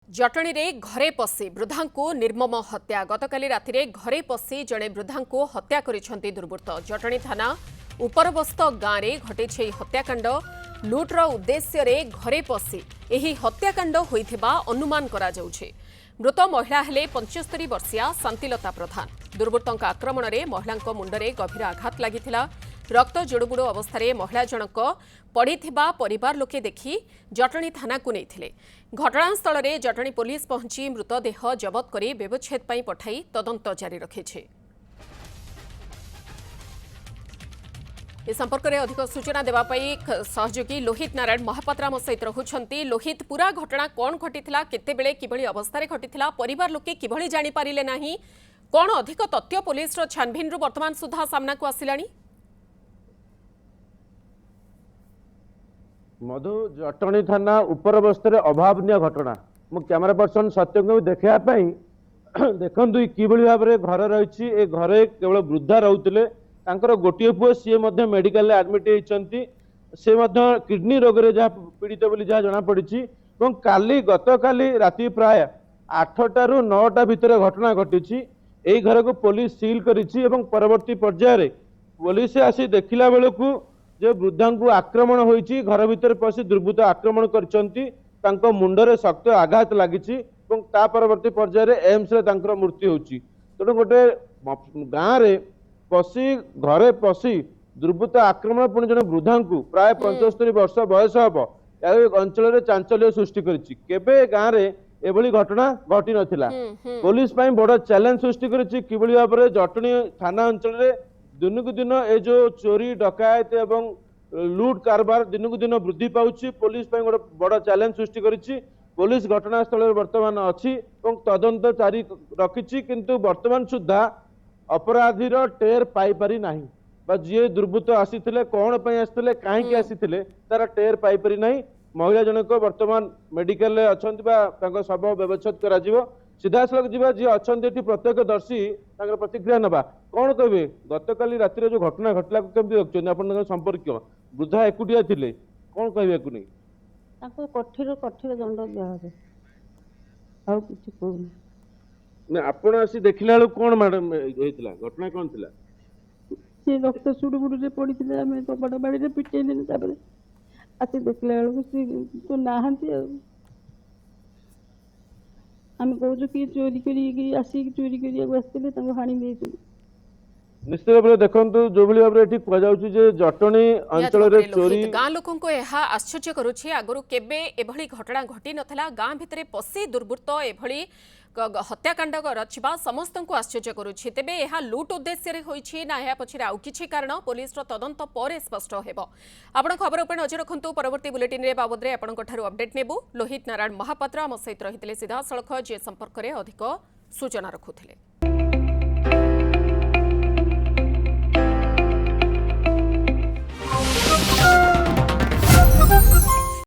जटणी रे घरे पशि वृद्धा को निर्मम हत्या गतकाली राति घरे पशि जड़े वृद्धा को हत्या करिसेंती दुर्बृत्त। जटणी थाना उपरबस्त गाँव में घटी हत्याकांड लुट्र उद्देश्य रे घरे पशि एही हत्याकांड होइथिबा अनुमान करा जाउछे। मृत महिला हेले 75 वर्षीया शांतिलता प्रधान। दुर्बृत्तों आक्रमण में महिला मुंडरे गभीर आघात लागिथिला। रक्त जुड़ुबुड़ अवस्था महिला जनक पड़िथिबा परिवार लोके देखि जटणी थाना को नैथिले। घटनास्थल में जटणी पुलिस पहुंची मृतदेह जबत करी व्यवच्छेद पई पठाई तदंत जारी रखिछे। ए संपर्क में अधिक सूचना देवाई सहयोगी लोहित नारायण महापात्र आम सहित रहुछंती। लोहित, पूरा घटना कौन घटिथिला, केतेबेले किभଳି अवस्था घटिथिला, परिवार लोके किभଳି जानि पारिले नाही, कौन अधिक तथ्य पुलिस छानभिन वर्तमान सुधा सामना को आसिलानी? मधु, जटणी थाना उपरबस्तर अभावनीय घटना मु कैमरा पर्सन सत्य को देखापी देखु कि भाव में घर रही। ए घरे केवल वृद्धा रोते, गोटे पुओ सी मेडिकल आडमिट होती, से किडनी रोग रे जहाँ पीड़ित बोली जहाँ जना पड़ी। काली गत काली राति प्राय 8टा ରୁ 9टा भितर घटना घटी। यही घर को पुलिस सील करिछि एवं परवर्ती पर्यायर पुलिस आसी देखिला बेलू जे वृद्धा को आक्रमण होइछि। घर भीतर पशि दुर्बृत्त आक्रमण करछंती, तांको मुंडरे शक्त आघात लागिछि एवं ता परवर्ती पर्यायर एम्स रे तांकर मृत्यु होछि। तेणु गोटे गाँव रे पशि घरे पशि दुर्बृत्त आक्रमण पुणी जने वृद्धा को प्राय 75 वर्ष बयस हम अंचल में चांचल्य सृष्टि करिछि। केबे गाँव रे एभली घटना घटी नथिला। पुलिस पई बड़ चैलेंज सृष्टि करिछि किभଳି भाव में जटणी थाना अंचल में दिन को दिन ए जो चोरी डकायत एवं लूट कारबार दिन को दिन वृद्धि पाउछि। पुलिस पई गोटे बड़ चैलेंज सृष्टि करिछि। पुलिस घटनास्थल वर्तमान अच्छी तदंत जारी रखिछि, किंतु वर्तमान सुधा अपराधीर टेर पाई पारि नाही बा जी दुर्बृत्त आसीथिले कौन पई आसीथिले काहेकि आसीथिले तार टेर पाई पारि नाही। महिला जनक वर्तमान मेडिकल रे अछंती बा तांको शव व्यवच्छेद करा जिवो। सीधा सड़क जीवा जी अच्छा प्रत्यक्षदर्शी प्रतिक्रिया नवा कौन कहे गतकाली राति जो घटना घटला केमती देखते आप संपर्क वृद्धा एकुटिया थिले कौन कहे नहीं कठिन कठिन दंड दिया आपण आसी देखला बेलू कौन मैडम होइतिला घटना कौन थिला से रक्त सुडुबुडु रे पड़िथिले आमे तो बड़ बाड़ी रे पिटै दिन तापर आसी देखला बेलू से तो नाहंती आम कहूँ कि चोरी करी आसिक चोरी कर हाणी दे। निश्चित भाव में देखो जो भाव में कहुचे जटणी अंचल चोरी गाँ लोकों को यह आश्चर्य करुछि। आगु केबे एभली घटना घटी नथला। गाँ भितरे पशि दुर्बृत्त एभली हत्याकांड रचिबा समस्त को आश्चर्य करुछि। तेबे यह लुट उद्देश्य रे होइछि ना या पछरे आउ किछि कारण पुलिस रो तदंत पर स्पष्ट हेबो। आपण खबर उपर नजर रखंतु। परवर्ती बुलेटिन रे बाबद रे आपण कोठारु अपडेट नेबु। लोहित नारायण महापात्र आम सहित रहितले सीधा सड़क जे संपर्क रे अधिक सूचना रखुथिले।